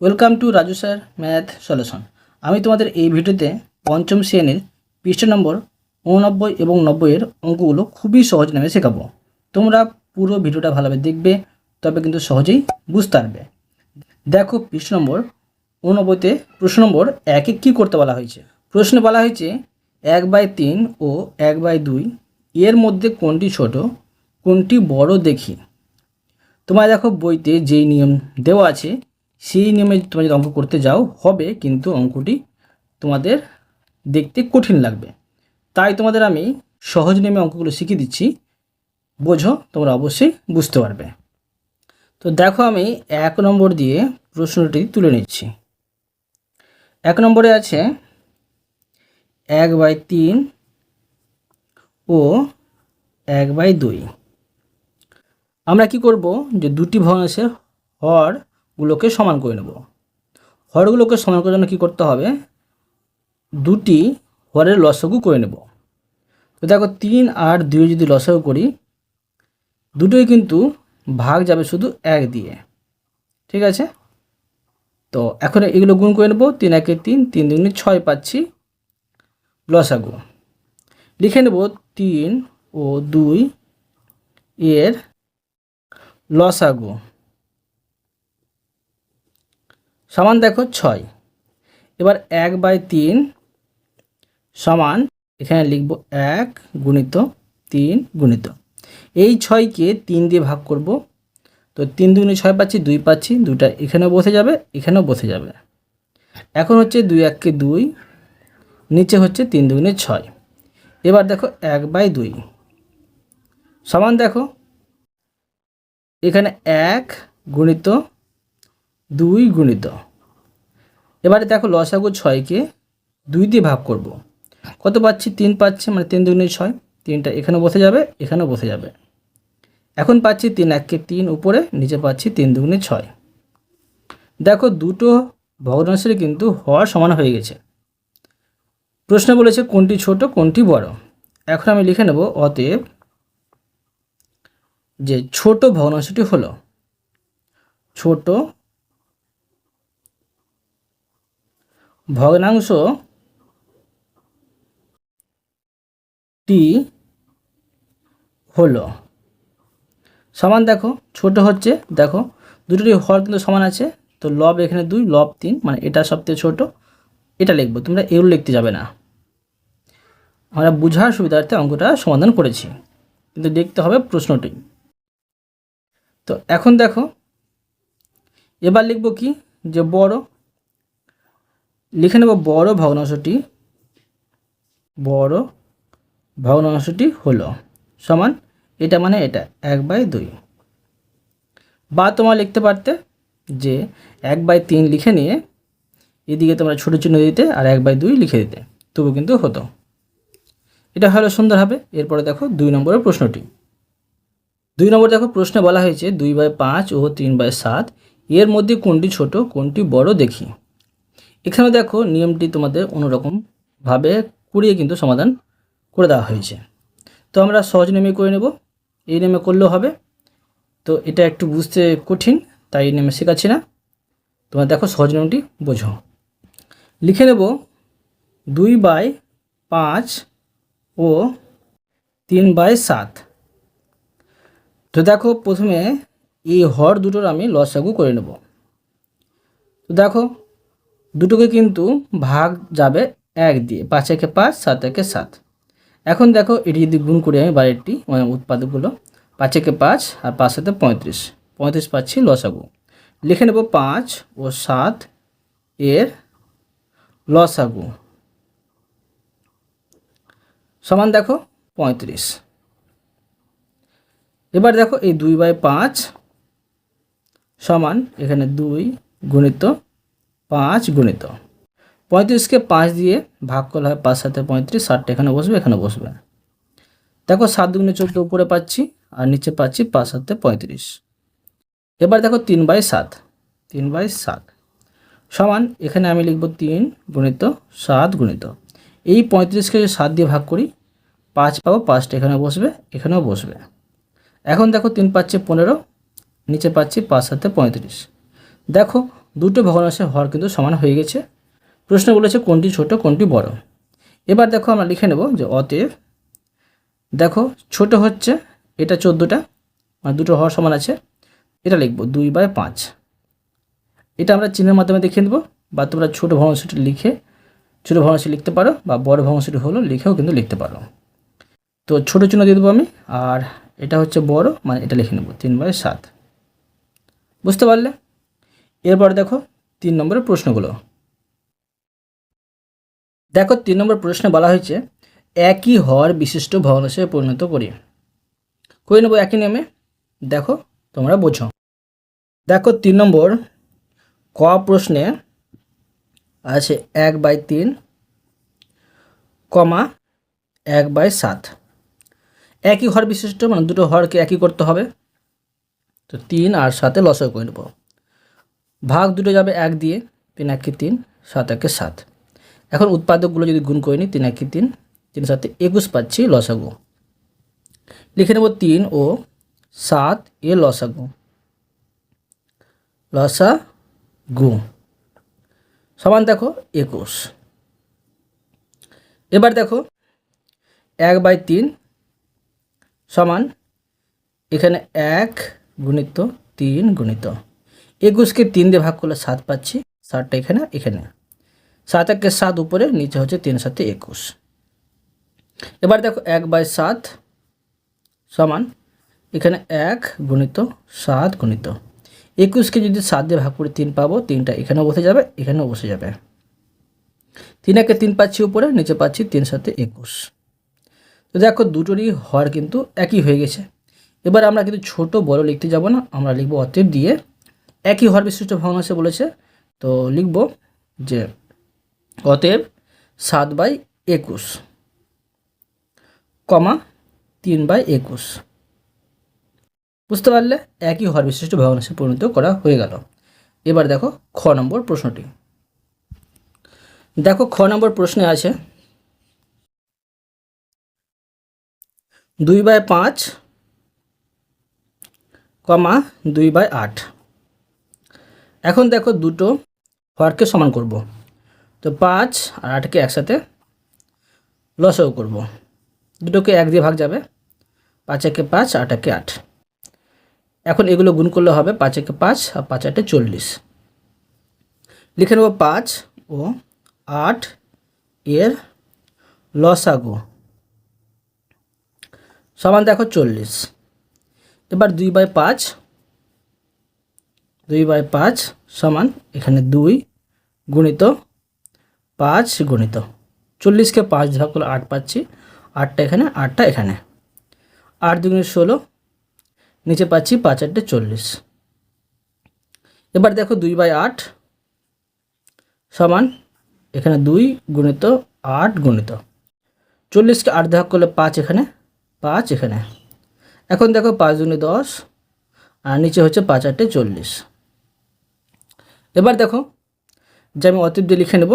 Welcome to Raju sir math solution. আমি তোমাদের এই ভিডিওতে পঞ্চম শ্রেণীর পৃষ্ঠা নম্বর 89 এবং 90-এর অঙ্কগুলো খুবই সহজ নামে শেখাবো। তোমরা পুরো ভিডিওটা ভালোভাবে দেখবে, তবে কিন্তু সহজেই বুঝতে পারবে। দেখো পৃষ্ঠা নম্বর 89-তে প্রশ্ন নম্বর 1-এ কী করতে বলা হয়েছে। প্রশ্নে বলা হয়েছে 1/3 ও 1/2 এর মধ্যে কোনটি ছোট কোনটি বড় দেখি। তোমরা দেখো বইতে যেই নিয়ম দেওয়া আছে সেই নিয়মে তোমরা যদি অঙ্ক করতে যাও হবে, কিন্তু অঙ্কটি তোমাদের দেখতে কঠিন লাগবে। তাই তোমাদের আমি সহজ নিয়মে অঙ্কগুলো শিখিয়ে দিচ্ছি, বোঝো, তোমরা অবশ্যই বুঝতে পারবে। তো দেখো আমি 1 নম্বর দিয়ে প্রশ্নটি তুলে নিচ্ছি। 1 নম্বরে আছে 1/3 ও 1/2। আমরা কি করব, যে দুটি ভগ্নাংশের হরগুলোকে সমান করে নেব। হরগুলোকে সমান করার জন্য কী করতে হবে, দুটি হরের লসাগু করে নেব। তো দেখো 3 আর 2 যদি লসাগু করি, দুটোই কিন্তু ভাগ যাবে শুধু 1 দিয়ে, ঠিক আছে। তো এখন এগুলো গুণ করে নেব। 3 1 3, 3 2 6 পাচ্ছি লসাগু। লিখে নেব 3 ও 2 এর লসাগু সমান দেখো 6। এবার 1/3 সমান এখানে লিখব 1 গুণিত 3 গুণিত এই 6কে 3 দিয়ে ভাগ করব। তো 3 2 6 পাচ্ছি, 2 পাচ্ছি, 2টা এখানেও বসে যাবে, এখানেও বসে যাবে। এখন হচ্ছে 2 1 কে 2, নিচে হচ্ছে 3 2 6। এবার দেখো 1/2 সমান দেখো এখানে 1 গুণিত 2 গুণিত, এবারে দেখো লসাগু 6কে 2 দিয়ে ভাগ করব। কত পাচ্ছি, 3 পাচ্ছি, মানে 3 2 6, 3টা এখানেও বসে যাবে, এখানেও বসে যাবে। এখন পাচ্ছি 3 1 কে 3 উপরে, নিচে পাচ্ছি 3 2 6। দেখো দুটো ভগ্নাংশের কিন্তু হর সমান হয়ে গেছে। প্রশ্ন বলেছে কোনটি ছোট কোনটি বড়। এখন আমি লিখে নেব, অতএব যে ছোট ভগ্নাংশটি হলো ছোট ভগ্নাংশটি হলো সমান দেখো ছোট হচ্ছে, দেখো দুটোরই হর কিন্তু সমান আছে। তো লব এখানে 2, লব 3, মানে এটা সবথেকে ছোট, এটা লিখবো। তোমরা এগুলো লিখতে যাবে না, আমরা বোঝার সুবিধার্থে অঙ্কটা সমাধান করেছি, কিন্তু দেখতে হবে প্রশ্নটি। তো এখন দেখো এবার লিখব কি, যে বড়। লিখে নেব বড় ভগ্নাংশটি হলো সমান এটা, মানে এটা 1/2। বা তোমরা লিখতে পারতে যে 1/3 লিখে নিয়ে এদিকে তোমরা ছোটো চিহ্ন দিতে আর 1/2 লিখে দিতে, তবু কিন্তু হতো। এটা হলো সুন্দর হবে। এরপরে দেখো 2 নম্বরের প্রশ্নটি। 2 নম্বর দেখো প্রশ্নে বলা হয়েছে 2/5 ও 3/7 এর মধ্যে কোনটি ছোট কোনটি বড় দেখি। এখানে দেখো নিয়মটি তোমাদের অন্যরকমভাবে কুড়িয়ে কিন্তু সমাধান করে দেওয়া হয়েছে। তো আমরা সহজ নিয়মে করে নেব, এই নিয়মে করলেও হবে। তো এটা একটু বুঝতে কঠিন, তাই এই নিয়মে শেখাচ্ছি না। তোমরা দেখো সহজ নিয়মটি বোঝো। লিখে নেব 2/5 ও 3/7। তো দেখো প্রথমে এই হর দুটোর আমি লসাগু করে নেব। তো দেখো দুটোকে কিন্তু ভাগ যাবে 1 দিয়ে, 5 1 5, 7 1 7। এখন দেখো এটি যদি গুণ করি আমি বাইরেরটি, মানে উৎপাদকগুলো, 5 1 5 আর 5 7 35, 35 পাচ্ছি লসাগু। লিখে নেব 5 ও 7 এর লসাগু সমান দেখো 35। এবার দেখো এই 2/5 সমান এখানে 2 গুণিত 5 গুণিত 35কে 5 দিয়ে ভাগ করলে হয় 5 7 35, 7টা এখানে বসবে, এখানে বসবে। দেখো 7 2 14 উপরে পাচ্ছি আর নিচে পাচ্ছি 5 7 35। এবার দেখো 3/7 সমান এখানে আমি লিখব 3 গুণিত 7 গুণিত এই 35কে 7 দিয়ে ভাগ করি, 5 পাবো, 5টা এখানে বসবে, এখানেও বসবে। এখন দেখো 3 পাচ্ছে 15, নিচে পাচ্ছি 5 7 35। দেখো দুটো ভগ্নাংশের হর কিন্তু সমান হয়ে গেছে। প্রশ্ন বলেছে কোনটি ছোট কোনটি বড়। এবার দেখো আমরা লিখে নেব যে অতএব দেখো ছোট হচ্ছে এটা 14টা, মানে দুটো হর সমান আছে, এটা লিখব 2/5। এটা আমরা চিহ্নের মাধ্যমে দেখিয়ে দেবো, বা তোমরা ছোটো ভগ্নাংশটি লিখে ছোটো ভগ্নাংশ লিখতে পারো, বা বড় ভগ্নাংশটি হলো লিখেও কিন্তু লিখতে পারো। তো ছোটো চিহ্ন দিয়ে দেবো আমি, আর এটা হচ্ছে বড়, মানে এটা লিখে নেব 3/7। বুঝতে পারলে? এরপর দেখো 3 নম্বরের প্রশ্নগুলো। দেখো 3 নম্বর প্রশ্নে বলা হয়েছে একই হর বিশিষ্ট ভগ্নাংশে পরিণত করি। করে নেব একই নিয়মে, দেখো তোমরা বোঝো। দেখো 3 নম্বর ক প্রশ্নে আছে 1/3, 1/7। একই হর বিশিষ্ট, মানে দুটো হরকে একই করতে হবে। তো 3 আর 7 লসাগু করে নেব। ভাগ দুটো যাবে 1 দিয়ে, 3 × 3, 7 × 7। এখন উৎপাদকগুলো যদি গুণ করে নিই, 3 × 3, 3 × 7 21 পাচ্ছি লসাগু। লিখে নেব 3 ও 7 এর লসাগু সমান দেখো 21। এবার দেখো 1/3 সমান এখানে 1 গুণিত 3 গুণিত 21কে 3 দিয়ে ভাগ করলে 7 পাচ্ছি, 7টা এখানে, 7 × 7 উপরে, নিচে হচ্ছে 3 × 7 21। এবার দেখো 1/7 সমান এখানে 1 গুণিত 7 গুণিত 21কে যদি 7 দিয়ে ভাগ করে 3 পাবো, 3টা এখানেও বসে যাবে, এখানেও বসে যাবে। 3 × 3 পাচ্ছি উপরে, নিচে পাচ্ছি 3 × 7 21। তো দেখো দুটোরই হর কিন্তু একই হয়ে গেছে। এবার আমরা কিন্তু ছোট বড় লিখতে যাব না, আমরা লিখব অতএব দিয়ে একই হর বিশিষ্ট ভগ্নাংশে বলেছে, তো লিখব যে অতএব 7/21, 3/21। বুঝতে পারলে? একই হর বিশিষ্ট ভগ্নাংশে পরিণত করা হয়ে গেল। এবার দেখো খ নম্বর প্রশ্নটি। দেখো খ নম্বর প্রশ্নে আছে 2/5, 2/8। এখন দেখো দুটো হরকে সমান করব। তো 5 আর 8কে একসাথে লসাগু করব। দুটোকে 1 দিয়ে ভাগ যাবে, 5 × 5, 8 × 8। এখন এগুলো গুণ করলে হবে 5 × 5 আর 5 × 8 40। লিখে নেব 5 ও 8 এর লসাগু সমান দেখো 40। এবার 2/5 সমান এখানে 2 গুণিত 5 গুণিত 40কে 5 ভাগ করলে 8 পাচ্ছি, 8টা এখানে, 8টা এখানে, 8 × 2 = 16, নিচে পাচ্ছি 5 × 8 = 40। এবার দেখো 2/8 সমান এখানে 2 গুণিত 8 গুণিত 40কে 8 ভাগ করলে 5 এখানে, 5 এখানে। এখন দেখো 5 × 2 = 10, আর নিচে হচ্ছে 5 × 8 = 40। এবার দেখো যে আমি অতএব দিয়ে লিখে নেব,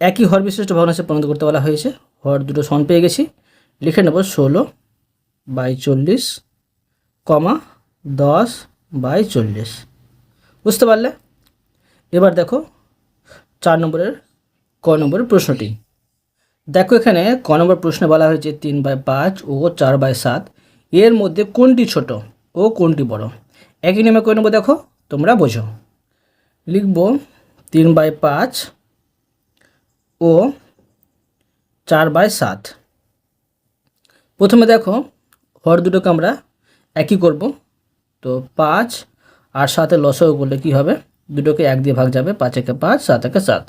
একই হর বিশিষ্ট ভগ্নাংশে পরিণত করতে বলা হয়েছে, হর দুটো সমান পেয়ে গেছি। লিখে নেব 16/40, 10/40। বুঝতে পারলে? এবার দেখো 4 নম্বরের ক নম্বরের প্রশ্নটি। দেখো এখানে ক নম্বর প্রশ্নে বলা হয়েছে 3/5 ও 4/7 এর মধ্যে কোনটি ছোট ও কোনটি বড়। একই নিয়মে করে নেব, দেখো তোমরা বোঝো। লিখব 3/5 ও 4/7। প্রথমে দেখো হর দুটোকে আমরা একই করব। তো 5 আর 7 লসাগু করলে কী হবে, দুটোকে 1 দিয়ে ভাগ যাবে, 5 × 5, 7 × 7।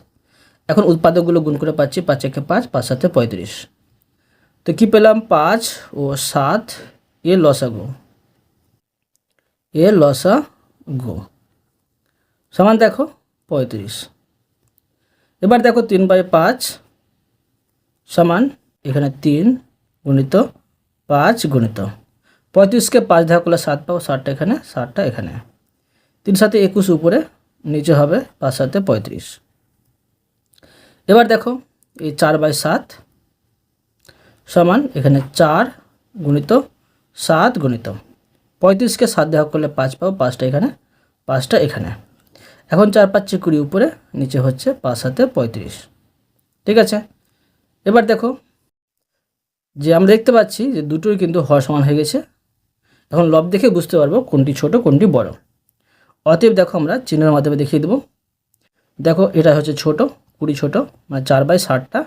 এখন উৎপাদকগুলো গুণ করে পাচ্ছি 5 × 5, 5 × 7 = 35। তো কী পেলাম, 5 ও 7 এর লসাগু সমান দেখো 35। এবার দেখো 3/5 সমান এখানে 3 গুণিত 5 গুণিত 35কে 5 ভাগ করলে 7 পাবো, 7টা এখানে, 7টা এখানে, 3 × 7 = 21 উপরে, নিচে হবে 5 × 7 = 35। এবার দেখো এই 4/7 সমান এখানে 4 গুণিত 7 গুণিত 35কে 7 দিয়ে ভাগ করলে 5 পাবো, 5টা এখানে, 5টা এখানে। এখন 4 5 20 উপরে, নিচে হচ্ছে 5 7 35। ঠিক আছে, এবার দেখো যে আমরা দেখতে পাচ্ছি যে দুটোই কিন্তু হর সমান হয়ে গেছে। এখন লব দেখে বুঝতে পারবো কোনটি ছোট কোনটি বড়। অতএব দেখো আমরা চিহ্নের মাধ্যমে দেখিয়ে দেবো। দেখো এটা হচ্ছে ছোট, 20 ছোট, মানে 4/60টা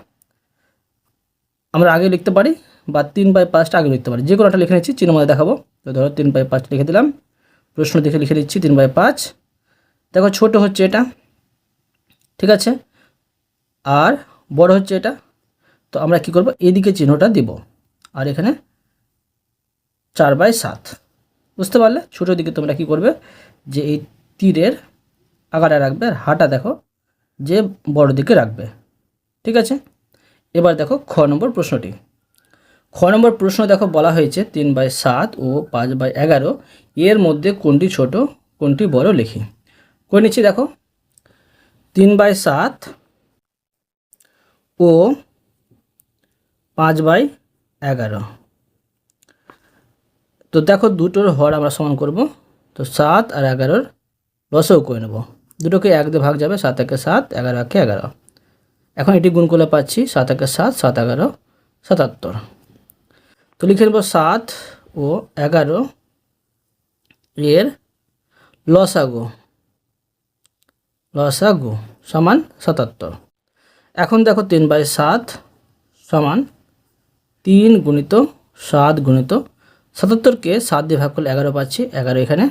আমরা আগে লিখতে পারি, বা 3/5টা আগে লিখতে পারি, যে কোনোটা লিখে নিচ্ছি, চিহ্নের মধ্যে দেখাবো। তো ধরো 3/5 লিখে দিলাম, প্রশ্ন দেখে লিখে দিচ্ছি 3/5। দেখো ছোট হচ্ছে এটা, ঠিক আছে, আর বড় হচ্ছে এটা। তো আমরা কি করব, এদিকে চিহ্নটা দিব, আর এখানে 4/7। বুঝতে পারলে? ছোটোর দিকে তোমরা কি করবে, যে এই তীরের আগাটা রাখবে, আর হাটা দেখো যে বড় দিকে রাখবে। ঠিক আছে, এবার দেখো খ নম্বর প্রশ্নটি। খ নম্বর প্রশ্ন দেখো বলা হয়েছে 3/7 ও 5/11 এর মধ্যে কোনটি ছোট কোনটি বড় লিখি। করে নিচ্ছি। দেখো 3/7 ও 5/11, তো দেখো দুটোর হর আমরা সমান করব। তো 7 আর 11-র লসাগু করে নেব। দুটোকে 1 দিয়ে ভাগ যাবে, 7 একে 7, 11 একে 11। এখন এটি গুণ করলে পাচ্ছি 7 একে 7, 7 11 77। তো লিখে নেব 7 ও 11 এর লসাগু সমান 77। এখন দেখো 3/7 সমান 3 গুণিত 7 গুণিত 77কে 7 দিয়ে ভাগ করলে 11 পাচ্ছি, 11 এখানে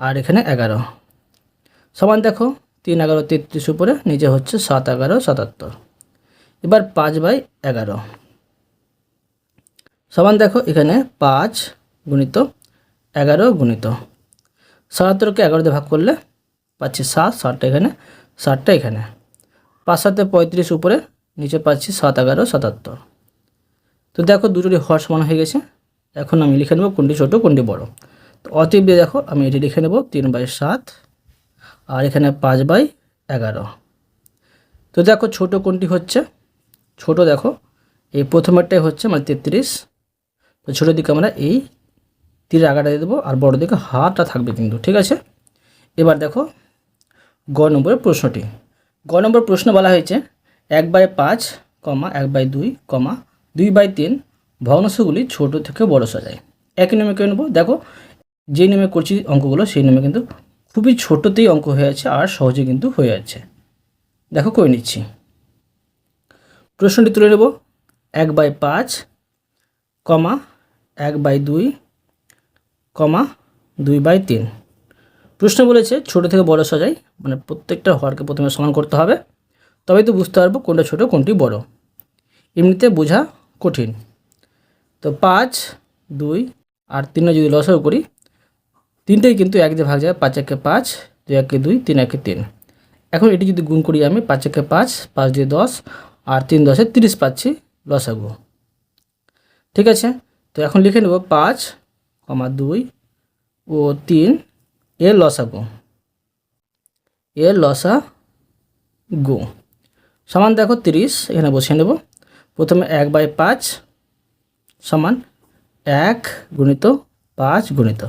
আর এখানে 11 সমান দেখো 3 11 33 উপরে, নিচে হচ্ছে 7 11 77। এবার 5/11 সমান দেখো এখানে 5 গুণিত 11 গুণিত 77কে 11 দিয়ে ভাগ করলে পাচ্ছি 7, 7টা এখানে 7টা এখানে, 5 7 35 উপরে, নিচে পাচ্ছি 7 11 77। তো দেখো দুটোরই হর সমান হয়ে গেছে। এখন আমি লিখে নেব কোনটি ছোট কোনটি বড়। তো অতএব দিয়ে দেখো আমি এটি লিখে নেব 3/7 আর এখানে 5/11। তো দেখো ছোট কোনটি হচ্ছে, ছোট দেখো এই প্রথমেরটাই হচ্ছে মানে 33। তো ছোটোর দিকে আমরা এই তীরের আগাটা দিয়ে দেবো, আর বড় দিকে হাতটা থাকবে কিন্তু। ঠিক আছে, এবার দেখো গ নম্বরের প্রশ্নটি। গ নম্বর প্রশ্ন বলা হয়েছে 1/5, 1/2, 2/3 ভগ্নাংশগুলি ছোট থেকে বড় সাজায়। একই নিয়মে কেন নেব। দেখো যে নিয়মে করছি অঙ্কগুলো সেই নিয়মে কিন্তু খুবই ছোটোতেই অঙ্ক হয়ে যাচ্ছে, আর সহজে কিন্তু হয়ে যাচ্ছে। দেখো করে নিচ্ছি। প্রশ্নটি তুলে নেব 1/5, 1/2, 2/3। প্রশ্ন বলেছে ছোট থেকে বড় সাজাই, মানে প্রত্যেকটা হরকে প্রথমে সমান করতে হবে, তবেই তো বুঝতে পারবো কোনটা ছোট কোনটি বড়। এমনিতে বোঝা কঠিন। তো 5 2 আর 3 যদি লসাগু করি, তিনটেই কিন্তু 1 দিয়ে ভাগ যায়, 5 একে 5, 2 একে 2, 3 একে 3। এখন এটি যদি গুণ করি আমি, 5 একে 5, 5 দিয়ে 10 আর 3 10 30 পাচ্ছি লসাগু। ঠিক আছে, তো এখন লিখে নেব 5, 2 ও 3 এর লসাগু সমান দেখো 30। এখানে বসিয়ে নেব। প্রথমে 1/5 সমান 1 গুণিত 5 গুণিত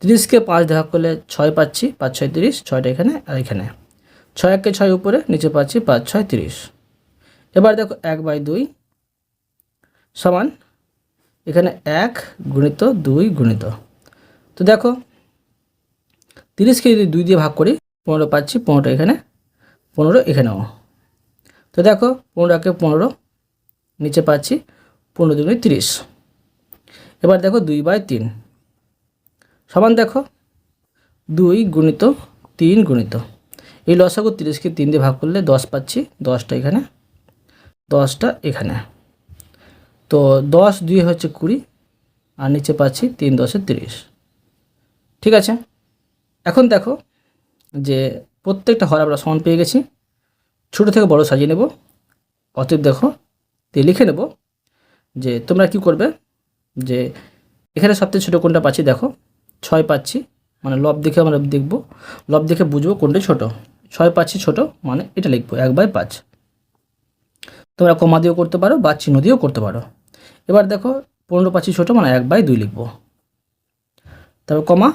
30কে 5 ভাগ করলে 6 পাচ্ছি, 5 6 30, 6টা এখানে আর এখানে, 6 1কে 6 উপরে, নিচে পাচ্ছি 5 6 30। এবার দেখো 1/2 সমান এখানে 1 গুণিত 2 গুণিত, তো দেখো 30কে যদি 2 দিয়ে ভাগ করি 15 পাচ্ছি, 15টা এখানে 15 এখানেও। তো দেখো 15 একে 15, নিচে পাচ্ছি 15 2 30। এবার দেখো 2/3 সমান দেখো 2 গুণিত 3 গুণিত, এই লসাগু 30কে 3 দিয়ে ভাগ করলে 10 পাচ্ছি, 10টা এখানে 10টা এখানে। তো 10 2 হচ্ছে 20, আর নিচে পাচ্ছি 3 10 30। ঠিক আছে, এখন দেখো যে প্রত্যেকটা হর আমরা সমান পেয়ে গেছি, ছোটো থেকে বড় সাজিয়ে নেব। অতএব দেখো লিখে নেব যে তোমরা কি করবে, যে এখানে সবথেকে ছোটো কোনটা পাচ্ছি, দেখো 6 পাচ্ছি, মানে লব দেখে আমরা দেখব, লব দেখে বুঝবো কোনটা ছোট। 6 পাচ্ছি ছোট, মানে এটা লিখবো 1/5। তোমরা কমা দিয়েও করতে পারো বা চিহ্ন দিয়েও করতে পারো। এবার দেখো 15 পাচ্ছি ছোটো, মানে 1/2 লিখবো, তারপর কমা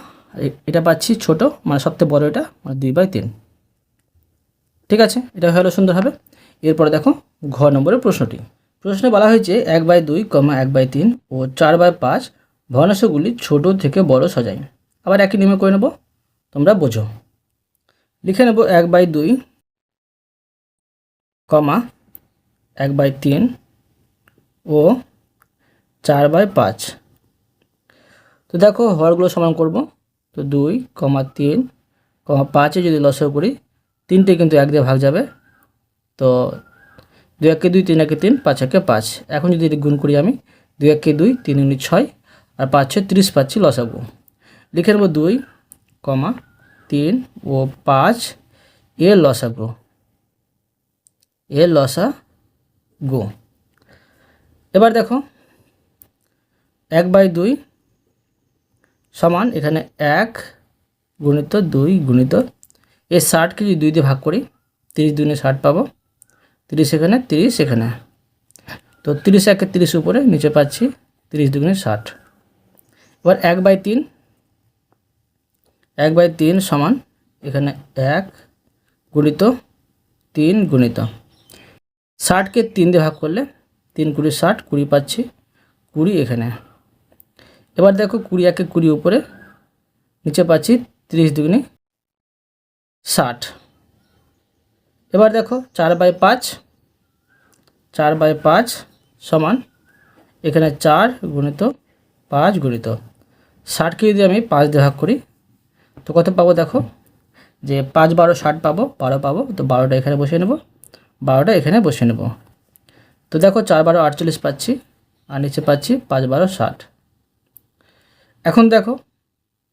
এটা পাচ্ছি ছোট, মানে সবথেকে বড় এটা, মানে 2/3। ঠিক আছে, এটা হলো সুন্দরভাবে। এরপরে দেখো ঘ নম্বরের প্রশ্নটি। প্রশ্নে বলা হয়েছে 1/2, 1/3 ও 4/5 ভগ্নাংশগুলি ছোট থেকে বড় সাজাই। আবার একই নিয়মে করে নেব, তোমরা বোঝো। লিখে নেব 1/2, 1/3 ও 4/5। তো দেখো হরগুলো সমান করব। তো 2, 3, 5-এ যদি লসাগু করি, 3টে কিন্তু 1 দিয়ে ভাগ যাবে। তো 2 একে 2, 3 একে 3, 5 একে 5। এখন যদি গুণ করি আমি, 2 একে 2, 3 দুগুণে 6 আর 5 6 30 পাচ্ছি লসাগু। লিখে নেব 2, 3 ও 5 এর লসাগু, এবার দেখো 1/2 সমান এখানে 1 গুণিত 2 গুণিত এই 60কে যদি 2 দিয়ে ভাগ করি, 30 দুগুণে 60 পাবো, 30 এখানে 30 এখানে। তো 30 একে 30 উপরে, নিচে পাচ্ছি 30 দুগুণে 60। এবার 1/3 সমান এখানে 1 গুণিত 3 গুণিত 60কে 3 দিয়ে ভাগ করলে 3 কুড়ি 60, 20 পাচ্ছি, 20 এখানে। এবার দেখো 20 একে 20 উপরে, নিচে পাচ্ছি 30 দুগুণে 60। এবার দেখো 4/5 সমান এখানে 4 গুণিত 5 গুণিত 60কে যদি আমি 5 দিয়ে ভাগ করি, তো কত পাবো দেখো, যে 5 12 60 পাবো, 12 পাবো। তো 12টা এখানে বসিয়ে নেব, 12টা এখানে বসিয়ে নেব। তো দেখো 4 12 48 পাচ্ছি, আর নিচে পাচ্ছি 5 12 60। এখন দেখো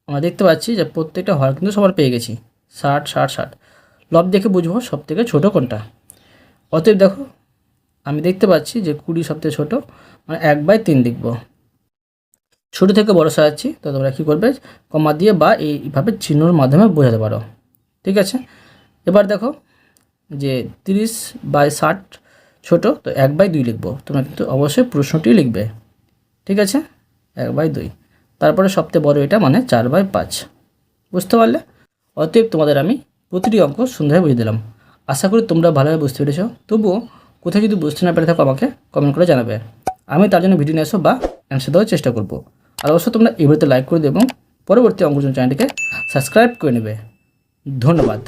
আমরা দেখতে পাচ্ছি যে প্রত্যেকটা হর কিন্তু সবার পেয়ে গেছি, 60 60 60। লব দেখে বুঝবো সব থেকে ছোটো কোনটা। অতএব দেখো আমি দেখতে পাচ্ছি যে 20 সবথেকে ছোটো, মানে 1/3 লিখব। ছোটো থেকে বড় সাজাচ্ছি, তো তোমরা কী করবে, কমা দিয়ে বা এইভাবে চিহ্নর মাধ্যমে বোঝাতে পারো। ঠিক আছে, এবার দেখো যে 30/60 ছোটো, তো 1/2 লিখব। তোমরা কিন্তু অবশ্যই প্রশ্নটি লিখবে। ঠিক আছে, 1/2। তারপরে সবথেকে বড় এটা, মানে 4/5। বুঝতে পারলে? অতএব তোমাদের আমি প্রতিটি অঙ্ক সুন্দরভাবে বুঝিয়ে দিলাম। আশা করি তোমরা ভালোভাবে বুঝতে পেরেছো। তবুও কোথায় যদি বুঝতে না পেরে থাকো, আমাকে কমেন্ট করে জানাবে। আমি তার জন্য ভিডিও নিয়ে আসবো বা অ্যান্সার দেওয়ার চেষ্টা করব। আর অবশ্যই তোমরা এই ভিডিওতে লাইক করে দেবে এবং পরবর্তী অঙ্ক চ্যানেলটিকে সাবস্ক্রাইব করে নেবে। ধন্যবাদ।